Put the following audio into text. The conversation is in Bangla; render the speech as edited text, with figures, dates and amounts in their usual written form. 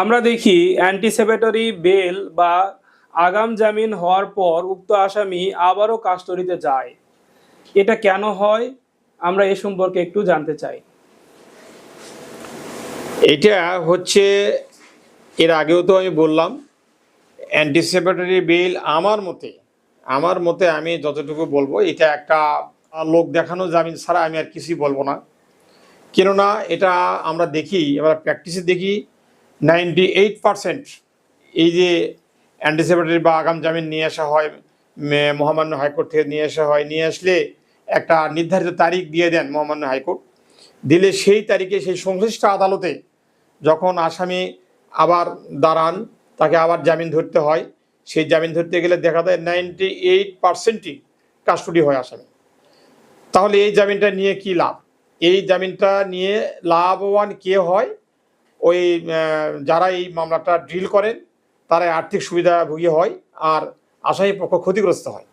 আমরা দেখি অ্যান্টিসিপেটরি বেল বা আগাম জামিন হওয়ার পর উক্ত আসামি আবারও কাস্টডিতে যায়। এটা কেন হয় আমরা এ সম্পর্কে একটু জানতে চাই। এটা হচ্ছে, এর আগেও তো আমি বললাম, অ্যান্টিসিপেটরি বেল আমার মতে আমি যতটুকু বলবো, এটা একটা লোক দেখানো জামিন ছাড়া আমি আর কিছুই বলবো না। কেননা এটা আমরা দেখি, এবার প্র্যাকটিসে দেখি 98% এই যে অ্যান্টিসিপেটরি বা আগাম জামিন নিয়ে আসা হয়, মহামান্য হাইকোর্ট থেকে নিয়ে আসলে একটা নির্ধারিত তারিখ দিয়ে দেন মহামান্য হাইকোর্ট, দিলে সেই তারিখে সেই সংশ্লিষ্ট আদালতে যখন আসামি আবার দাঁড়ান, তাকে আবার জামিন ধরতে হয়, সেই জামিন ধরতে গেলে দেখা যায় 98%ই কাস্টডি হয় আসামি। তাহলে এই জামিনটা নিয়ে কি লাভ? এই জামিনটা নিয়ে লাভবান কে হয়? ওই যারা এই মামলাটা ডিল করেন তারা আর্থিক সুবিধাভোগী হয়, আর আসামি পক্ষ ক্ষতিগ্রস্ত হয়।